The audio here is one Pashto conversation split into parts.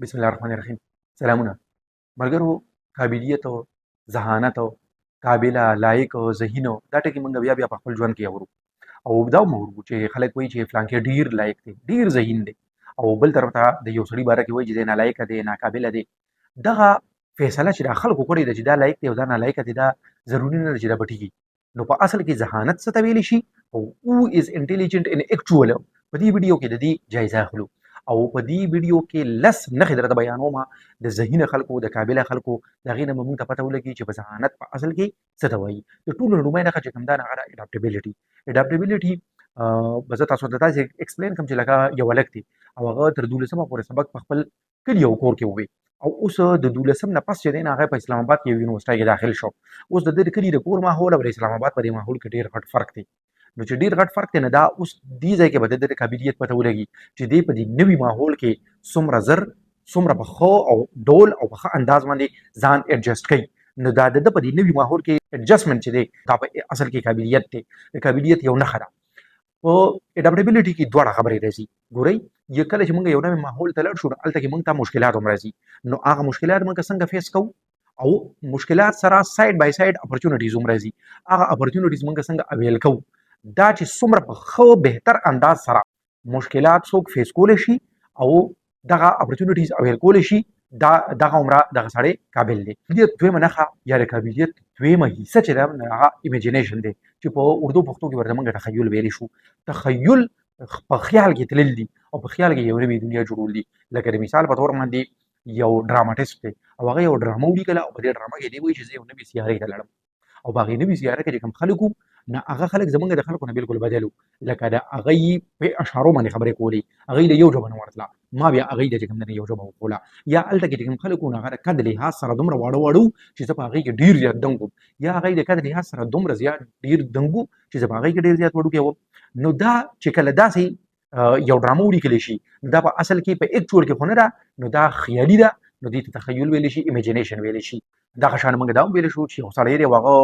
بسم الله الرحمن الرحیم. سلامونه ملګرو. قابلیت او ذهانت او قابله لایق او ذهین او دا ټکي موږ بیا په خپل ژوند کې اورو او دا مورو چې خلک وایي چې فلان کې ډیر لایق دی ډیر ذهین دی او بل طرف ته د یو سړي باره کې وایي چې دی نالایق دی ناقابله دی. دغه فیصله چې د خلکو کړې ده چې دا لایق دی او دا نالایق دی دا ضروري نه ده چې دا پټیږي. نو په اصل کې ذهانت څه ته ویلی شي او هو از انټیلیجنٹ ان اکچوال. په دې ویډیو کې د دې جایزه اخلو او په دې ویډیو کې لس نښې درته بیانوم د ذهین خلکو د قابله خلکو د هغې نه به موږ ته پته ولګي چې په ذهانت په اصل کې څه ته وایي. د ټولو لومړی نښه چې کوم دا هغه ده اډاپټیبلیټي. به زه تاسو ته داسې ایکسپلین کوم چې لکه یو هلک دی او هغه تر 12مه پورې سبق په خپل کلي او کور کې ووایي او اوس د 12 نه پس چې دی نه هغه په اسلام آباد کې یو یونیورسټۍ کې داخل شو. اوس د ده د کلي د کور ماحول او د اسلام آباد په دې ماحول کې ډېر غټ فرق دی. نو چې ډېر غټ فرق دی نه دا اوس دې ځای کې به د قابلیت پته ولګي چې دی په دې نوي ماحول کې څومره زر څومره په ښه او ډول او په ښه انداز باندې ځان ایډجسټ کوي. نو دا د ده په دې نوي ماحول کې ایډجسټمنټ چې دی دا په اصل کې قابلیت دی. د قابلیت یو نښه ده. په اډاپټیبلیټي کې دواړه خبرې راځي. ګورئ کله چې موږ یو نوی ماحول ته لاړ شو نو هلته کې موږ ته مشکلات هم راځي. نو هغه مشکلات موږ څنګه فیس کوو او مشکلات سره سایډ بای سایډ اپورچونټیز هم راځي. هغه اپورچونټیز موږ څنګه اویل کوو دا چې څومره په ښه بهتر انداز سره مشکلات څوک فیس کولی شي او دغه اپورچونټیز اویل کولی شي دغه عمره دغه سړی قابل دی. دې دویمه نښه یا د قابلیت دویمه حصه چې ده هغه ایمیجینیشن دی چې په اردو پښتو کې ورته موږ تخیل ویلی شو. تخیل په خیال کې تلل دي او په خیال کې یو نوې دنیا جوړول دي. لکه د مثال په تور باندې یو ډراماټیسټ دی او هغه یو ډرامه ولیکله او په دې ډرامه کې دی وایي چې زه یو نوې سیارې ته لاړم او په هغې نوې سیاره کې چې کوم خلک وو نه هغه خلک زموږ د خلکو نه بالکل بدل وو. لکه د هغه په اشارو باندې خبرې کولې هغې له یو ژبه نه ورتله ما بیا هغې ته چې کوم دی یو ژبه وښوله یا هلته کې چې کوم خلک وو نو هغه د قد لحاظ سره دومره واړه واړه وو چې زه په هغې کې ډېر زیات دنګ وم یا هغې د قد لحاظ سره دومره زیات ډېر دنګ وو چې زه په هغې کې ډېر زیات وړوکی وم. نو دا چې کله داسې یو ډرامه ولیکلی شي نو دا په اصل کې په اکچوال کې خو نه ده نو دا خیالي ده. نو دې ته تخیل ویلی شي ایمیجینیشن ویلی شي. دغه شان موږ دا هم ویلی شو چې یو سړی دی او هغه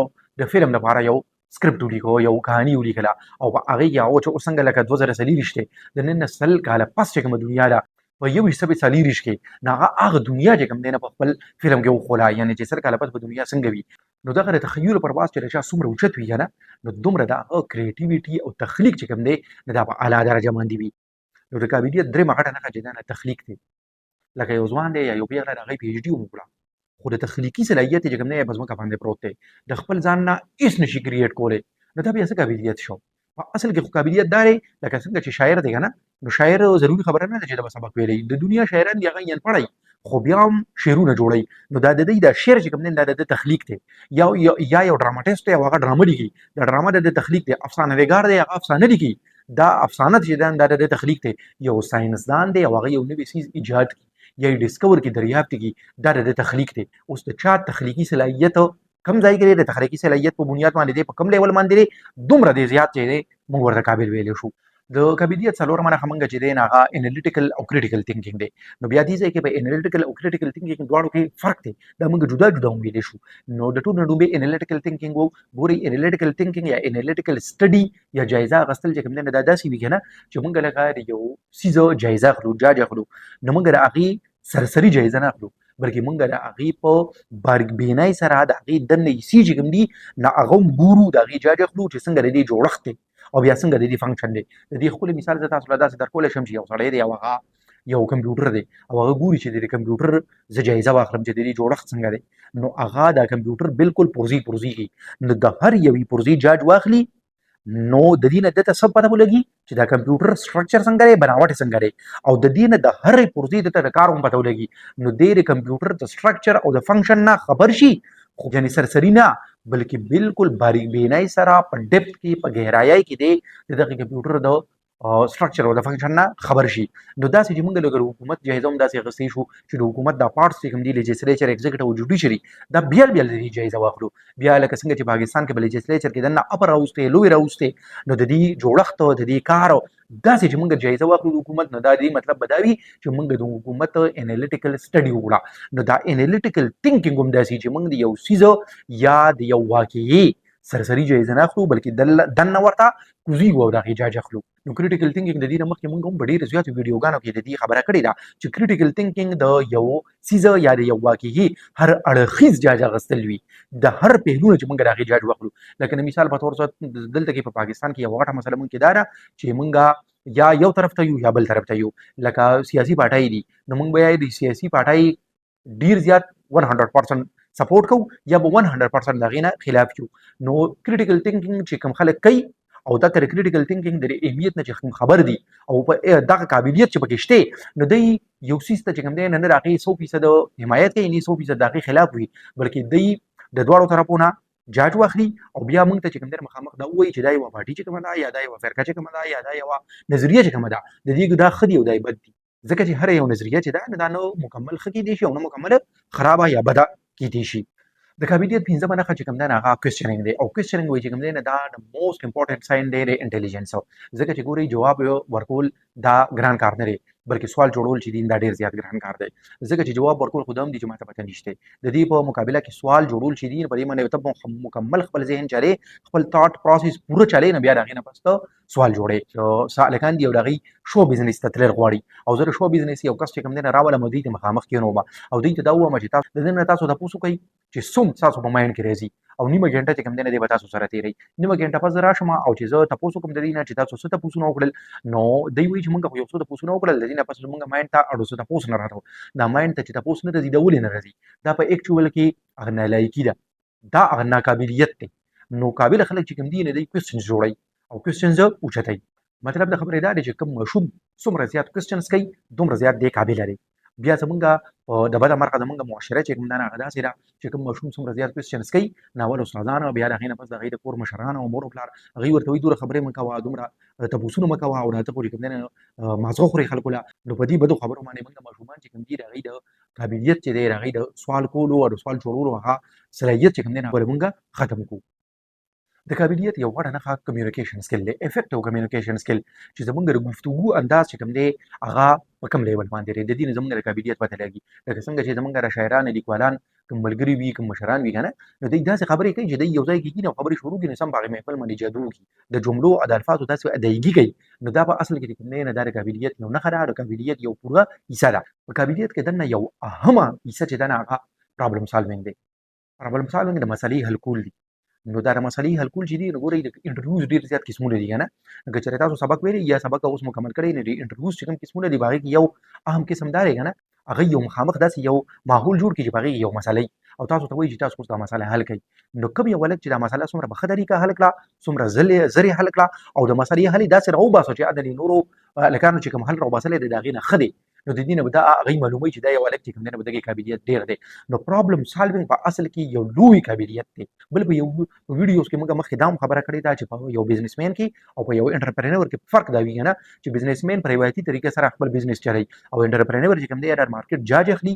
د فلم لپاره یو سکرپټ ولیکو یو کهاني ولیکله او په هغې کې هغه چې اوس څنګه لکه 2024 دی د نن نه 100 کاله پس چې کومه دنیا ده په 1940 کې نو هغه دنیا چې کوم دی نه په خپل فلم کې وښوله یعنې چې 100 کاله پس به دنیا څنګه وي. نو دغه د تخیل پر باس چې د چا څومره اوچت وي که نه نو دومره د هغه کریټیویټي او تخلیق چې کوم دی نو دا په اعلی درجه باندې وي. نو د قابلیت درېیمه غټه نښه چې دا نه تخلیق دی. لکه یو ځوان دی یا یو پیغله د هغې پي ایچ ډي هم وکړه خو د تخلیقي صلاحیت یې چې کوم دی په ځمکه باندې پروت دی د خپل ځان نه هېڅ نشي کریټ کولی. نو دا بیا څه قابلیت شو؟ په اصل کې خو قابلیت دا دی لکه څنګه چې شاعر دی که نه نو شاعر ضروري خبره نه ده چې د به سبق ویلی د دنیا شاعران دي هغه یې پړی خو بیا هم شعرونه جوړوي. نو دا د دوی دا شعر چې کوم دی دا د ده تخلیق دی. یا یو ډراماټیسټ دی او هغه ډرامه لیکي دا ډرامه د ده تخلیق دی. افسانه نګار دی هغه افسانه لیکي دا افسانه چې دا د ده تخلیق دی. یو ساینسدان دی او هغه یو نوی څیز ایجاد کړي یا یې ډسکور کړي دریافت کړي دا د ده تخلیق دی. اوس د چا تخلیقي صلاحیت کم ځای کې دی د تخلیقي صلاحیت په بنیاد باندې دی په کم لیول باندې دی دومره دی زیات چې دی موږ ورته قابل ویلی شو. د قابلیت څلورمه نښه موږ چې دی نه هغه انالیټیکل او کریټیکل تھنکینګ دی. نو بیا دې ځای کې په انالیټیکل او کریټیکل تھنکینګ دواړو کې فرق دی دا موږ جدا جدا هم ویلی شو. نو د ټولو نه لومړی انالیټیکل تھنکینګ و. ګورئ انالیټیکل تھنکینګ یا انالیټیکل سټډي یا جایزه اخیستل چې کوم دی نه دا داسې وي که نه چې موږ لکه د یو څیز جایزه اخلو جاج اخلو نو موږ د هغې سرسري جایزه نه اخلو بلکې موږ د هغې په باریکبینۍ سره د هغې دننه حصې چې کوم دي نه هغه هم ګورو د هغې جاج اخلو چې څنګه د دې جوړښت دی او بیا څنګه د دې فنکشن دی. د دې ښکلی مثال زه تاسو له داسې درکولی شم چې یو سړی دی او هغه یو کمپیوټر دی او هغه ګوري چې د کمپیوټر زه جایزه واخلم چې د دې جوړښت څنګه دی. نو هغه دا کمپیوټر بالکل پرزي کړي نو د هر یوې پرزي جاج واخلي نو د دې نه دته څه پته ولګي چې دا کمپیوټر سټرکچر څنګه دی بناوټ یې څنګه دی او د دې نه د هرې پرزې دته د کار هم پته ولګي. نو دی د کمپیوټر د سټرکچر او د فنکشن نه خبر شي خو یعنې سرسري نه بلکې بالکل باریک بینۍ سره په ډپت کې په ګهرایۍ کې دی د دغه کمپیوټر د سټرکچر او د فنکشن نه خبر شي. نو داسې چې موږ لکه حکومت جایزه هم داسې اخیستی شو چې د حکومت دا پارټس چې کوم دي لیجسلیچر ایگزیکټیو او جوډیشري دا بیل بیل د دې جایزه واخلو. بیا لکه څنګه چې پاکستان کې به لیجسلیچر کې دننه اپر راوستې لوی راوستې نو د دې جوړښت د دې کار داسې چې موږ جایزه واخلو د حکومت نو دا دې مطلب به دا وي چې موږ د حکومت انالیټیکل سټډي وکړه. نو دا انالیټیکل تھنکینګ هم داسې چې موږ د یو څیز یا د یو واقعي سرسري جایزه نه اخلو بلکې دننه ورته کوزیږو او د هغې جاج اخلو. نو کریټیکل تھینکینګ د دې نه مخکې موږ هم په ډېرو زیاتو ویډیوګانو کې د دې خبره کړې ده چې کریټیکل تھینکینګ د یو څیزه یا د یو واقعي هر اړخیز جاج اخیستل وي، د هر پهلو نه چې موږ د هغې جاج واخلو. لکه د مثال په طور دلته کې په پاکستان کې یوه غټه مسله موږ کې دا ده چې موږ یا یو طرف ته یو یا بل طرف ته یو. لکه سیاسي پارټۍ دي، نو موږ به د سیاسي پارټۍ ډېر زیات 100% سپورټ کوو یا به 100% د هغې نه خلاف یو. نو کریټیکل تھینکینګ چې کوم خلک کوي او دا کړه کریټیکل تھینکینګ د اهمیت نه چې خبر دي او په دغه قابلیت چې پکې شته، نو دوی یو څیز ته چې کوم دی نه د هغې 100% حمایت کوي، نه 100% د هغې خلاف وي، بلکې دوی د دواړو طرفو نه جاج واخلي او بیا موږ ته چې کوم دی مخامخ دا ووایي چې دا یوه پارټي چې کومه ده یا دا یوه فرقه چې کومه ده یا دا یوه نظریه چې کومه ده، د دې دا ښه دي او دا یې بد دي. ځکه چې هره یو نظریه چې ده نو دا نه مکمل ښه کیدی شي او نه مکمل خرابه یا بده کیدی شي. د قابلیت پنځمه نښه چې کوم دی هغه کوېسچنینګ دی او کوېسچنینګ وایي چې کوم دی نه دا د موسټ امپورټنټ ساین دی د انټیلیجنس. ځکه چې ګورئ جواب ورکول دا ګران کار نه دی، بلکې سوال جوړول چې دي دا ډېر زیات ګران کار دی. ځکه چې جواب ورکول خو دا هم دي چې ماته پته نشته، د دې په مقابله کې سوال جوړول چې دي په دې باندې ته مکمل خپل ذهن چلې، خپل تاټ پروسس پوره چلې، نه بیا د هغې نه پس ته سوال جوړې. هلکان دي او د هغوی شو بزنس ته تلل غواړي او زه د شو بزنس یو کس چې کوم دی نه راولم او دوی ته مخامخ کېنوم او دوی ته دا ووایم چې تاسو د دې نه تاسو تپوس وکړئ چې څوم ستاسو په مایند کې راځي او نیمه ګنټه چې کوم دی نه دی به تاسو سره تېروئ. نیمه ګنټه پس زه راشم او چې زه تپوس وکړم د دوی نه چې تاسو څه تپوسونه وکړل، نو دوی وایي چې موږ خو یو څه تپوسونه وکړل، د دې نه پس زموږ مایند ته اړو څه تپوس نه راته. دا مایند ته چې تپوس نه راځي دا ولې نه راځي؟ دا په ایکچوال کې هغه نالایکي ده، دا هغه ناقابلیت دی. نو قابل خلک چې کوم دي نه دوی کوېسچنز جوړوي او کوېسچنز اوچتوي. مطلب د خبرې دا دی چې کوم ماشوم څومره زیات کوېسچنز کوي دومره زیات دی قابله دی. بیا زمونږ د بده مرغه زمونږ معاشره چې کوم ده هغه داسې ده چې کوم ماشوم څومره زیات کوېسچنز کوي، ناول استادان او بیا د هغې نه پس د هغې د کور مشران او مور او پلار هغوی ورته وایي دومره خبرې مه کوه، دومره تپوسونه مه کوه او راته پورې کوم دی نه مازغه خورې خلکو له. نو په دې بدو خبرو باندې موږ ماشومان چې کوم دي د هغوی د قابلیت چې دی د هغوی د سوال کولو او د سوال جوړولو هغه صلاحیت چې کوم دی نه موږ ختم کړو. د قابلیت یو غوره نښه کمیونیکیشن سکل دی، افیکټیو کمیونیکیشن سکل چې زموږ د ګفتګو انداز چې کوم دی هغه په کوم لیول باندې دی، د دې نه زموږ د قابلیت پته لګي. لکه څنګه چې زموږ د شاعران لیکوالان کوم ملګري وي کوم مشران وي که نه، نو دوی داسې خبرې کوي چې دوی یو ځای کې کښېني او خبرې شروع کړي نو سم په هغې محفل باندې جادو وکړي، د جملو او د الفاظو داسې ادایګي کوي. نو دا په اصل کې چې کوم دی نه دا د قابلیت یو نښه ده، د قابلیت یو پوره حصه ده. په قابلیت کې دننه یو اهمه حصه چې ده نه هغه پرابلم سالوینګ دی. پرابلم سالوینګ د مسلې حل کول دي. نو دا د مسلې حل کول چې دي نو ګورئ د انټرویوز ډېر زیات قسمونه دي که نه. که چېرې تاسو سبق ویلی یا سبق اوس مکمل کړی نو د انټرویوز چې کوم قسمونه دي په هغې کې یو اهم قسم دا دی که نه، هغوی یو مخامخ داسې یو ماحول جوړ کړي چې په هغې کې یو مسله او تاسو ته وایي چې تاسو اوس دا مسله حل کړئ. نو کوم یو هلک چې دا مسله څومره په ښه طریقه حل کړه، څومره زر یې حل کړه او د مسلې حل یې داسې راوباسه چې د نورو هلکانو چې کوم حل راوباسلی دی د هغې نه ښه دی، نو د دې نه به دا هغوی معلوموي چې دا یو هلک چې کوم دی نه به د هغې قابلیت ډېر دی. نو پرابلم سالوینګ په اصل کې یو لوی قابلیت دی. بل په یو ویډیوز کې موږ مخکې دا هم خبره کړې ده چې په یو بزنسمین کې او په یو انټرپرینور کې فرق دا وي که نه، چې بزنسمین په روایتي طریقې سره خپل بزنس چلوي او انټرپرینور چې کوم دی د مارکیټ جاج اخلي،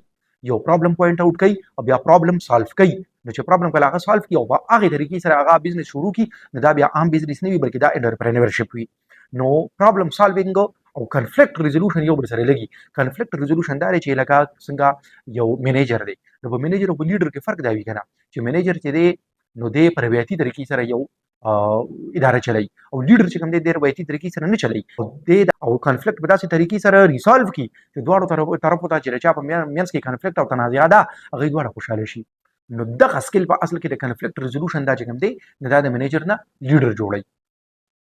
یو پرابلم پوینټ آوټ کوي او بیا پرابلم سالو کوي. نو چې پرابلم کله هغه سالو کړي او په هغې طریقې سره هغه بزنس شروع کړي، نو دا بیا عام بزنس نه وي بلکې دا انټرپرینورشپ وي. نو پرابلم سالوینګ او کنفلیکټ ریزولوشن یو بل سره لګي. کنفلیکټ ریزولوشن دا دی چې لکه څنګه یو منیجر دی، نو په منیجر او په لیډر کې فرق دا وي که نه، چې منیجر چې دی نو دی په روایتي طریقې سره یو اداره چلوي او لیډر چې کوم دی د روایتي طریقې سره نه چلوي او کنفلیکټ په داسې طریقې سره ریسالو کړي چې دواړو طرفو ته چې د چا په منځ کې کنفلیکټ او تنازعه ده هغوی دواړه خوشحاله شي. نو دغه سکل په اصل کې د کنفلیکټ ریزولوشن دا چې کوم دی نو دا د منیجر نه لیډر جوړوي.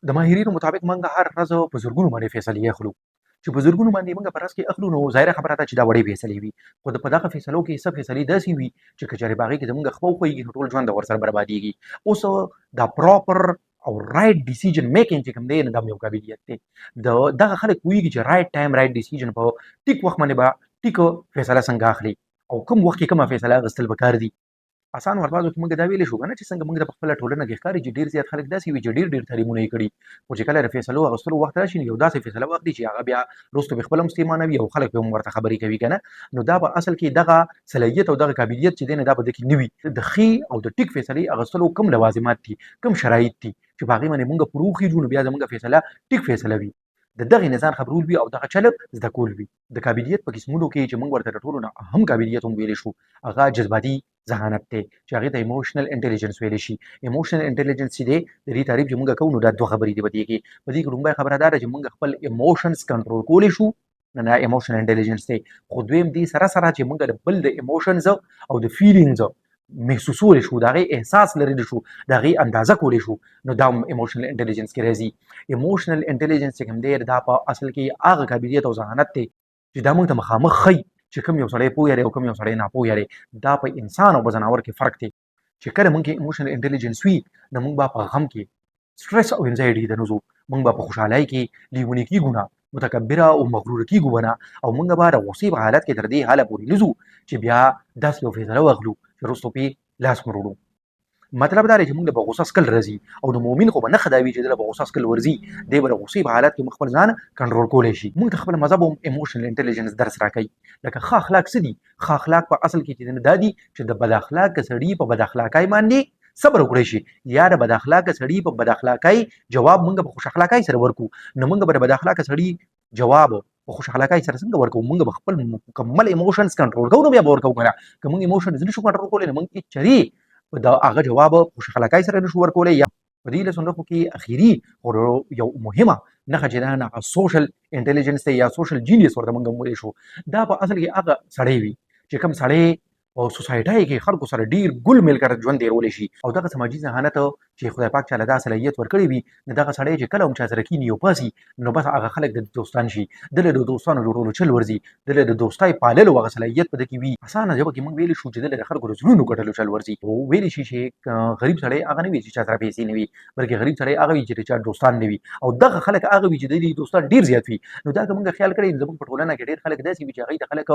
د ماهرینو مطابق موږ هر ورځ په زرګونو باندې فیصلې اخلو، چې په زرګونو باندې موږ په ورځ کې اخلو، نو ظاهره خبره ده چې دا وړې فیصلې وي، خو په دغه فیصلو کې څه فیصلې داسې وي چې که چېرې په هغې کې زموږ خپه وښویېږي نو ټول ژوند د ورسره بربادېږي. اوس دا پراپر او رایټ ډیسیژن میکینګ چې کوم دی نو دا یو قابلیت دی. دغه خلک پوهېږي چې رایټ ټایم رایټ ډیسیژن په ټیک وخت باندې به ټیکه فیصله څنګه اخلي او کوم وخت کې کومه فیصله اخیستل پکار دي. آسان وربازو کې موږ دا ویلی شو که نه چې څنګه موږ د په خپله ټولنه کې ښکاري چې ډېر زیات خلک داسې وي چې ډېر تعلیمونه یې کړي، خو چې کله د فیصلو اخیستلو وخت راشي نو یو داسې فیصله واخلي چې هغه بیا وروسته به خپله هم ستیمانوي او خلک به هم ورته خبرې کوي که نه. نو دا په اصل کې دغه صلاحیت او دغه قابلیت چې دی نو دا به ده کې نه وي. د ښې او د ټیک فیصلې اخیستلو کوم لوازمات دي، کوم شرایط دي چې په هغې باندې موږ پوره وخېږو نو بیا زموږ فیصله ټیک فیصله وي. د دغې نه ځان خبرول وي او دغه چل زده کول وي. د قابلیت په قسمونو کې چې موږ ورته د ټولو نه اهم قابلیت هم ویلی شو هغه جذباتي ذهانت دی چې هغې ته ایموشنل انټیلیجنس ویلی شي. ایموشنل انټیلیجنس چې دی د دې تعریف چې موږ کوو نو دا دوه خبرې دي په دې کې. په دې کې لومړی خبره دا ده چې موږ خپل ایموشنز کنټرول کولی شو، نه ایموشنل انټیلیجنس دی. خو دویم دې سره سره چې موږ د بل د ایموشنز او د فیلینګز محسوسولی شو، د هغې احساس لرلی شو، د هغې اندازه کولی شو، نو دا هم ایموشنل انټیلیجنس کې راځي. ایموشنل انټیلیجنس چې کوم دی دا په اصل کې هغه قابلیت او ذهانت دی چې دا موږ ته مخامخ ښیي چې کوم یو سړی پوه دی او کوم یو سړی ناپوه دی. دا په انسان او په ځناور کې فرق دی چې کله موږ کې ایموشنل انټیلیجنس وي نو موږ به په غم کې سټرس او انزایټي ته نوځو، موږ به په خوشحالۍ کې لیوني کیږو نه، متکبره او مغروره کیږو به نه، او موږ به د غصې په حالت کې تر دې حاله پورې نځو چې بیا داسې یو فیصله واخلو چې وروستو پرې لاس مروړو. مطلب دا دی چې موږ له به غوسه څکل راځي، او د مؤمن خو به نښه دا وي چې ده له به غوسه څکل ورځي، دی به د غوسې په حالت کې خپل ځان کنټرول کولی شي. موږ ته خپل مذهب هم ایموشنل انټیلیجنس درس راکوي. لکه ښه اخلاق څه دي؟ ښه اخلاق په اصل کې چې دا دي چې د بد اخلاقه سړي په بد اخلاقۍ باندې صبر وکړی شي، یا د بد اخلاقه سړي په بد اخلاقۍ جواب موږ په خوش اخلاقۍ سره ورکو. نو موږ به د بد اخلاقه سړي جواب په خوش اخلاقۍ سره څنګه ورکوو؟ موږ به خپل مکمل ایموشنز کنټرول کوو، نو بیا به ورکوو که نه. که موږ ایموشنز نشو کنټرول کولی نو موږ هېڅ د هغه جواب خوش اخلاقۍ سره نشو ورکولی. یا په دې لسو نښو کې اخري یو مهمه نښه چې ده هغه سوشل انټیلیجنس دی یا سوشل جینیس ورته موږ ویلی شو. دا په اصل کې هغه سړی وي چې کوم سړی په سوسایټۍ کې خلکو سره ډیر ګل میل کر ژوند تېرولی شي، او دغه سماجي ذهانت چې خدای پاک چاله دا صلاحیت ورکړی وي، نو دغه سړی چې کله هم چا سره کیني او پاسي نو بس هغه خلک د دوستان شي، ده له د دوستانو جوړولو چل ورځي، ده له د دوستۍ پاللو هغه صلاحیت په ده کې وي. اسانه ژبه کې موږ ویلی شو چې ده له د خلکو د زړونو ګټلو چل ورځي. او ویلی شي چې غریب سړی هغه نه وي چې چا سره پیسې نه وي، بلکې غریب سړی هغه وي چې د چا دوستان نه وي، او دغه خلک هغه وي چې د دې دوستان ډیر زیات وي. نو دا که موږ خیال کړی زموږ په ټولنه کې ډیر خلک داسې وي چې هغوی ته خلک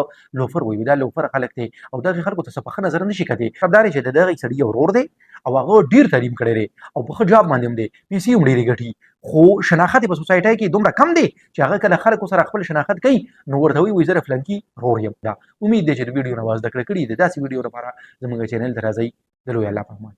لوفر وایي، دا لوفر خلک دی، او دغې خلکو ته څه په ښه نظر نشي کتلی. مطلب دا دی چې د دغې سړي یو ورور دی او هغه ډیر تعلیم کړی دی او په ښه جاب باندې هم دی، پیسې هم ډېرې ګټي، خو شناخت یې په سوسایټۍ کې دومره کم دی چې هغه کله خلکو سره خپل شناخت کوي نو ورته وایي زه د فلانکي ورور یم. دا امید دی چې د ویډیو نه زده کړه کړي د داسې ویډیو لپاره زموږ چینل ته راځئ. د لوی الله په امان.